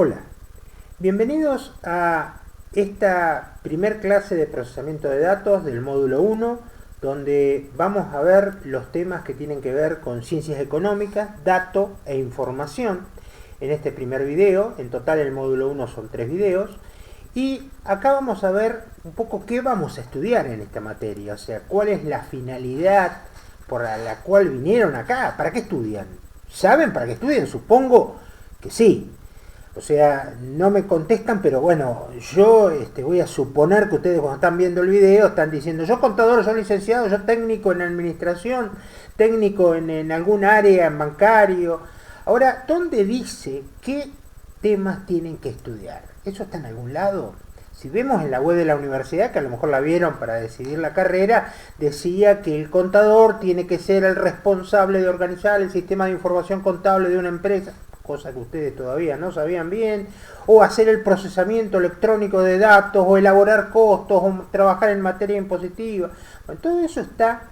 Hola, bienvenidos a esta primer clase de procesamiento de datos del módulo 1, donde vamos a ver los temas que tienen que ver con ciencias económicas, datos e información. En este primer video, en total el módulo 1 son 3 videos, y acá vamos a ver un poco qué vamos a estudiar en esta materia, o sea, cuál es la finalidad por la cual vinieron acá, ¿para qué estudian? ¿Saben para qué estudian? Supongo que sí. O sea, no me contestan, pero bueno, yo voy a suponer que ustedes cuando están viendo el video están diciendo, yo contador, yo licenciado, yo técnico en administración, técnico en algún área, en bancario. Ahora, ¿dónde dice qué temas tienen que estudiar? ¿Eso está en algún lado? Si vemos en la web de la universidad, que a lo mejor la vieron para decidir la carrera, decía que el contador tiene que ser el responsable de organizar el sistema de información contable de una empresa, cosa que ustedes todavía no sabían bien, o hacer el procesamiento electrónico de datos, o elaborar costos, o trabajar en materia impositiva. Bueno, todo eso está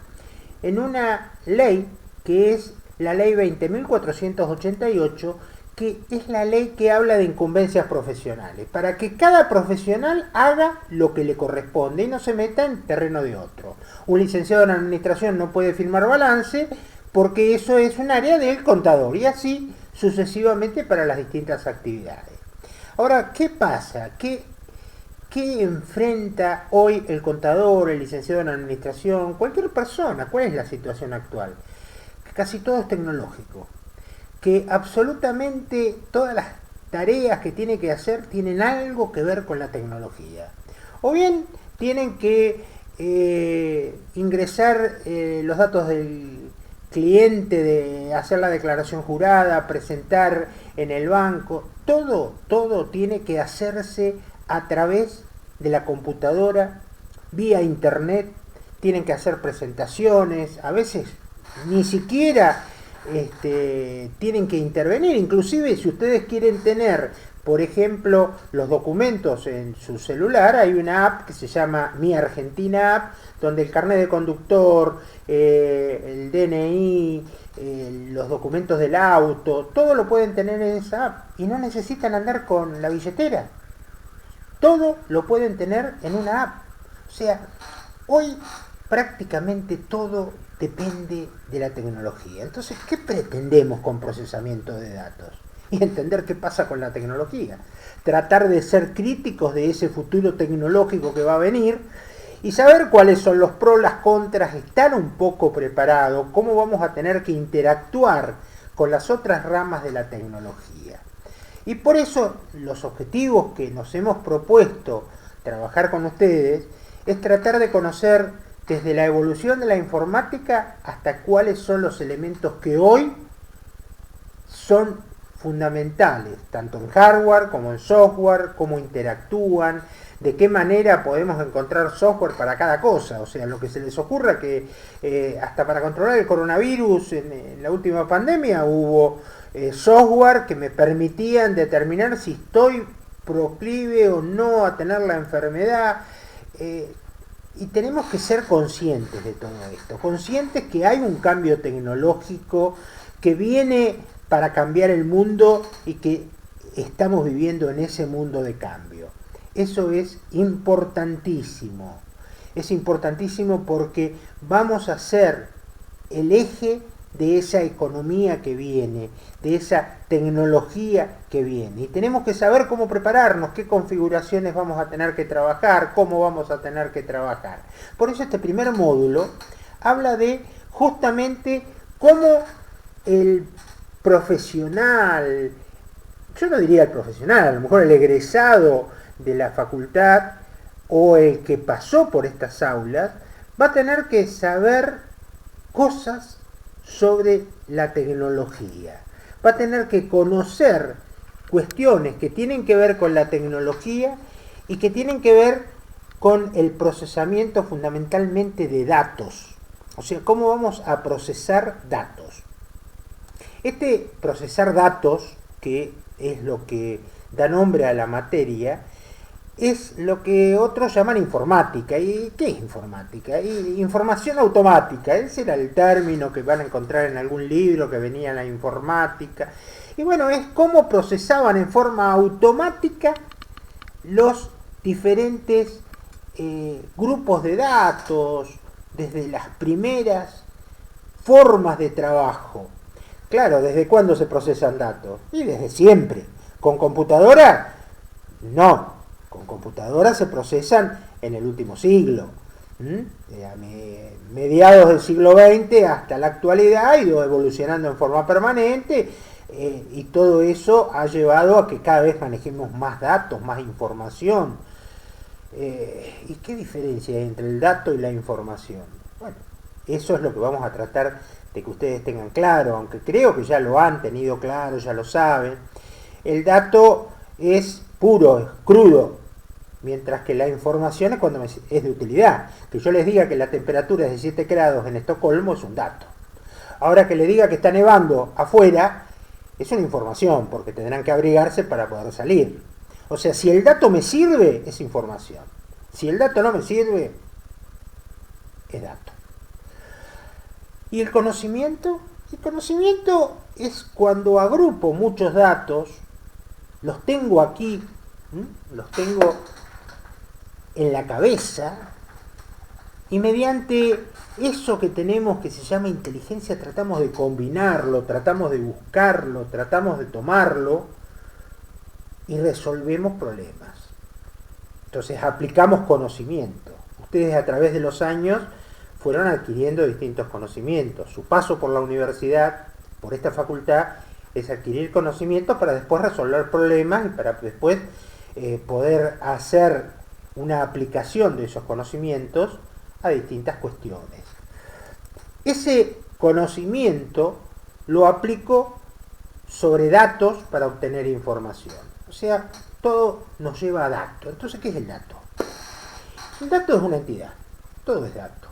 en una ley que es la ley 20.488, que es la ley que habla de incumbencias profesionales, para que cada profesional haga lo que le corresponde y no se meta en terreno de otro. Un licenciado en administración no puede firmar balance porque eso es un área del contador, y así sucesivamente para las distintas actividades. Ahora, ¿qué pasa? ¿Qué enfrenta hoy el contador, el licenciado en administración, cualquier persona? ¿Cuál es la situación actual? Que casi todo es tecnológico, que absolutamente todas las tareas que tiene que hacer tienen algo que ver con la tecnología. O bien tienen que ingresar los datos del cliente, de hacer la declaración jurada, presentar en el banco, todo tiene que hacerse a través de la computadora, vía internet, tienen que hacer presentaciones, a veces ni siquiera tienen que intervenir, inclusive si ustedes quieren tener, por ejemplo, los documentos en su celular, hay una app que se llama Mi Argentina App, donde el carnet de conductor, el DNI, los documentos del auto, todo lo pueden tener en esa app y no necesitan andar con la billetera. Todo lo pueden tener en una app. O sea, hoy prácticamente todo depende de la tecnología. Entonces, ¿qué pretendemos con procesamiento de datos? Y entender qué pasa con la tecnología. Tratar de ser críticos de ese futuro tecnológico que va a venir y saber cuáles son los pros, las contras, estar un poco preparado, cómo vamos a tener que interactuar con las otras ramas de la tecnología. Y por eso los objetivos que nos hemos propuesto trabajar con ustedes es tratar de conocer desde la evolución de la informática hasta cuáles son los elementos que hoy son fundamentales, tanto en hardware como en software, cómo interactúan, de qué manera podemos encontrar software para cada cosa, o sea, lo que se les ocurra, que hasta para controlar el coronavirus en la última pandemia hubo software que me permitían determinar si estoy proclive o no a tener la enfermedad. Y tenemos que ser conscientes de todo esto, conscientes que hay un cambio tecnológico que viene para cambiar el mundo y que estamos viviendo en ese mundo de cambio. Eso es importantísimo. Es importantísimo porque vamos a ser el eje de esa economía que viene, de esa tecnología que viene. Y tenemos que saber cómo prepararnos, qué configuraciones vamos a tener que trabajar, cómo vamos a tener que trabajar. Por eso este primer módulo habla de justamente cómo el profesional, yo no diría el profesional, a lo mejor el egresado de la facultad o el que pasó por estas aulas, va a tener que saber cosas sobre la tecnología. Va a tener que conocer cuestiones que tienen que ver con la tecnología y que tienen que ver con el procesamiento fundamentalmente de datos. O sea, cómo vamos a procesar datos. Este procesar datos, que es lo que da nombre a la materia, es lo que otros llaman informática. ¿Y qué es informática? Información automática. Ese era el término que van a encontrar en algún libro que venía en la informática. Y bueno, es cómo procesaban en forma automática los diferentes grupos de datos, desde las primeras formas de trabajo. Claro, ¿desde cuándo se procesan datos? Y desde siempre. ¿Con computadora? No. Con computadora se procesan en el último siglo. A mediados del siglo XX hasta la actualidad ha ido evolucionando en forma permanente, y todo eso ha llevado a que cada vez manejemos más datos, más información. ¿Y qué diferencia hay entre el dato y la información? Bueno, eso es lo que vamos a tratar de que ustedes tengan claro, aunque creo que ya lo han tenido claro, ya lo saben. El dato es puro, es crudo, mientras que la información es cuando es de utilidad. Que yo les diga que la temperatura es de 7 grados en Estocolmo es un dato. Ahora que les diga que está nevando afuera, es una información, porque tendrán que abrigarse para poder salir. O sea, si el dato me sirve, es información. Si el dato no me sirve, es dato. ¿Y el conocimiento? El conocimiento es cuando agrupo muchos datos, los tengo aquí, los tengo en la cabeza, y mediante eso que tenemos que se llama inteligencia tratamos de combinarlo, tratamos de buscarlo, tratamos de tomarlo y resolvemos problemas. Entonces aplicamos conocimiento. Ustedes a través de los años fueron adquiriendo distintos conocimientos. Su paso por la universidad, por esta facultad, es adquirir conocimientos para después resolver problemas y para después poder hacer una aplicación de esos conocimientos a distintas cuestiones. Ese conocimiento lo aplico sobre datos para obtener información. O sea, todo nos lleva a datos. Entonces, ¿qué es el dato? El dato es una entidad. Todo es dato.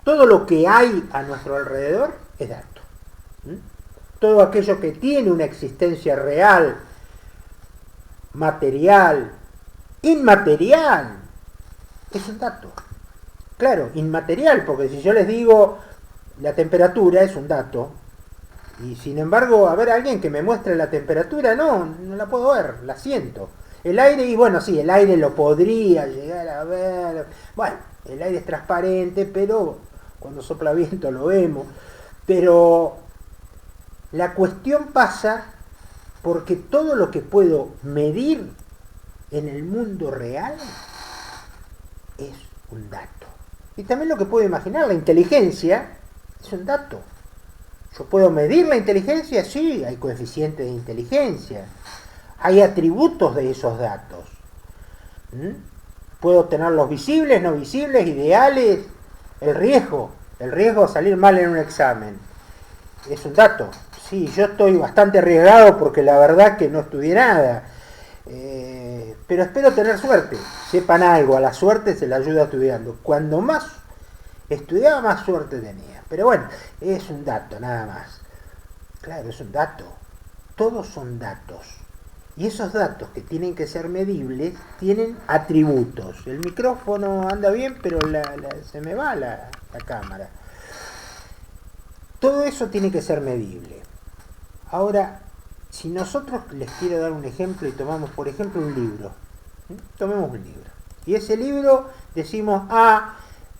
Todo lo que hay a nuestro alrededor es dato. Todo aquello que tiene una existencia real, material, inmaterial, es un dato. Claro, inmaterial, porque si yo les digo la temperatura es un dato, y sin embargo, a ver, alguien que me muestre la temperatura, no la puedo ver, la siento. El aire, y bueno, sí, el aire lo podría llegar a ver. Bueno, el aire es transparente, pero cuando sopla viento lo vemos. Pero la cuestión pasa porque todo lo que puedo medir en el mundo real es un dato. Y también lo que puedo imaginar, la inteligencia es un dato. Yo puedo medir la inteligencia, sí, hay coeficientes de inteligencia. Hay atributos de esos datos. Puedo tenerlos visibles, no visibles, ideales. El riesgo de salir mal en un examen, es un dato. Sí, yo estoy bastante arriesgado porque la verdad que no estudié nada. Pero espero tener suerte. Sepan algo, a la suerte se la ayuda estudiando. Cuando más estudiaba, más suerte tenía. Pero bueno, es un dato, nada más. Claro, es un dato. Todos son datos. Y esos datos que tienen que ser medibles tienen atributos. El micrófono anda bien, pero se me va la cámara. Todo eso tiene que ser medible. Ahora, si nosotros les quiero dar un ejemplo y tomamos, por ejemplo, un libro. Tomemos un libro. Y ese libro decimos,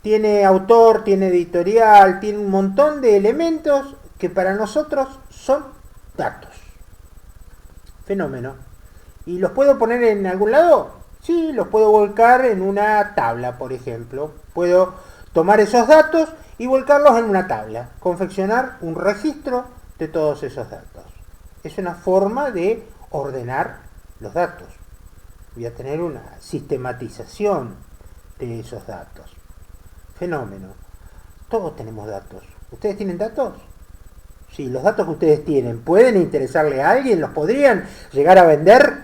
tiene autor, tiene editorial, tiene un montón de elementos que para nosotros son datos. Fenómeno. ¿Y los puedo poner en algún lado? Sí, los puedo volcar en una tabla, por ejemplo. Puedo tomar esos datos y volcarlos en una tabla. Confeccionar un registro de todos esos datos. Es una forma de ordenar los datos. Voy a tener una sistematización de esos datos. Fenómeno. Todos tenemos datos. ¿Ustedes tienen datos? Sí, los datos que ustedes tienen, ¿pueden interesarle a alguien? ¿Los podrían llegar a vender?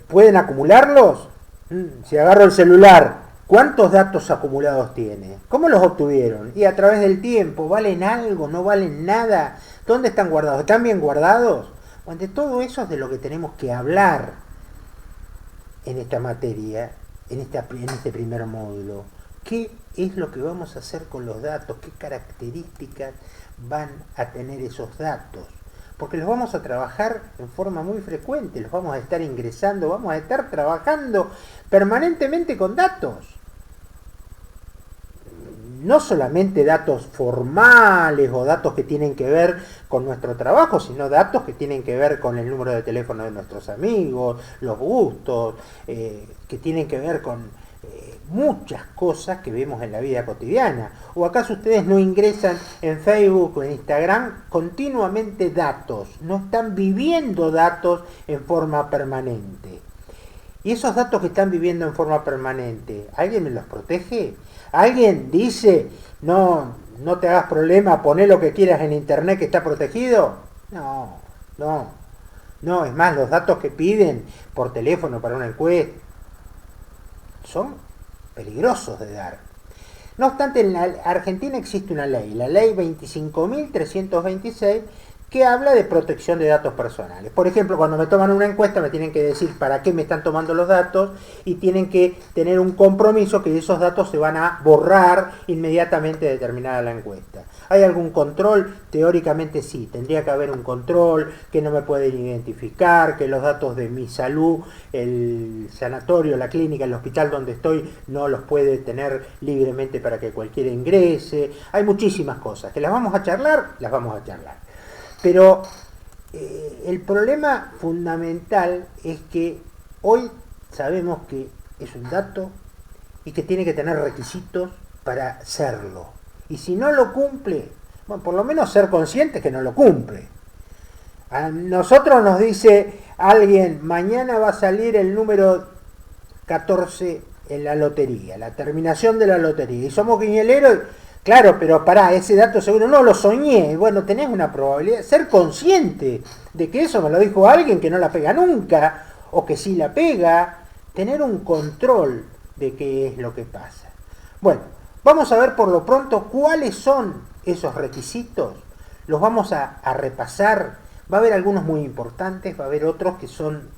¿Pueden acumularlos? Si agarro el celular, ¿cuántos datos acumulados tiene? ¿Cómo los obtuvieron? Y a través del tiempo, ¿valen algo? ¿No valen nada? ¿Dónde están guardados? ¿Están bien guardados? Bueno, de todo eso es de lo que tenemos que hablar en esta materia, en este primer módulo. ¿Qué es lo que vamos a hacer con los datos? ¿Qué características van a tener esos datos? porque los vamos a trabajar en forma muy frecuente, los vamos a estar ingresando, vamos a estar trabajando permanentemente con datos. No solamente datos formales o datos que tienen que ver con nuestro trabajo, sino datos que tienen que ver con el número de teléfono de nuestros amigos, los gustos, que tienen que ver con muchas cosas que vemos en la vida cotidiana. ¿O acaso ustedes no ingresan en Facebook o en Instagram continuamente datos? No están viviendo datos en forma permanente. Y esos datos que están viviendo en forma permanente, ¿alguien me los protege? ¿Alguien dice, no te hagas problema, poné lo que quieras en internet que está protegido? No, es más, los datos que piden por teléfono para una encuesta son peligrosos de dar. No obstante, en la Argentina existe una ley, la ley 25.326, que habla de protección de datos personales. Por ejemplo, cuando me toman una encuesta me tienen que decir para qué me están tomando los datos y tienen que tener un compromiso que esos datos se van a borrar inmediatamente de terminada la encuesta. ¿Hay algún control? Teóricamente sí, tendría que haber un control, que no me pueden identificar, que los datos de mi salud, el sanatorio, la clínica, el hospital donde estoy, no los puede tener libremente para que cualquiera ingrese. Hay muchísimas cosas, que las vamos a charlar. Pero el problema fundamental es que hoy sabemos que es un dato y que tiene que tener requisitos para serlo. Y si no lo cumple, bueno, por lo menos ser consciente que no lo cumple. A nosotros nos dice alguien, mañana va a salir el número 14 en la lotería, la terminación de la lotería. Y somos quinieleros. Claro, pero pará, ese dato seguro no lo soñé. Bueno, tenés una probabilidad, ser consciente de que eso me lo dijo alguien que no la pega nunca, o que sí la pega, tener un control de qué es lo que pasa. Bueno, vamos a ver por lo pronto cuáles son esos requisitos. Los vamos a repasar. Va a haber algunos muy importantes, va a haber otros que son,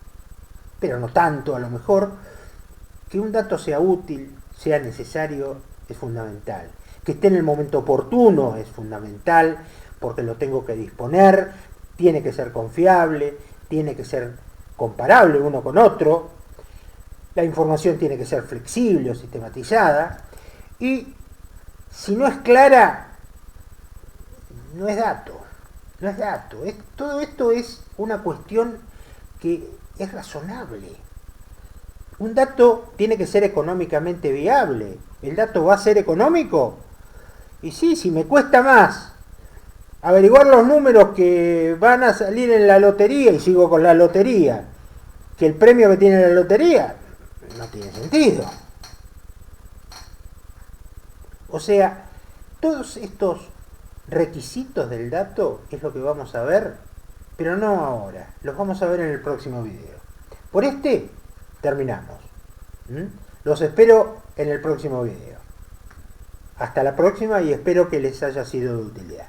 pero no tanto a lo mejor. Que un dato sea útil, sea necesario, es fundamental. Que esté en el momento oportuno es fundamental, porque lo tengo que disponer, tiene que ser confiable, tiene que ser comparable uno con otro, la información tiene que ser flexible o sistematizada, y si no es clara, no es dato. Todo esto es una cuestión que es razonable. Un dato tiene que ser económicamente viable. ¿El dato va a ser económico? Y sí, si me cuesta más averiguar los números que van a salir en la lotería, y sigo con la lotería, que el premio que tiene la lotería, no tiene sentido. O sea, todos estos requisitos del dato es lo que vamos a ver, pero no ahora, los vamos a ver en el próximo video. Por este terminamos. Los espero en el próximo video. Hasta la próxima y espero que les haya sido de utilidad.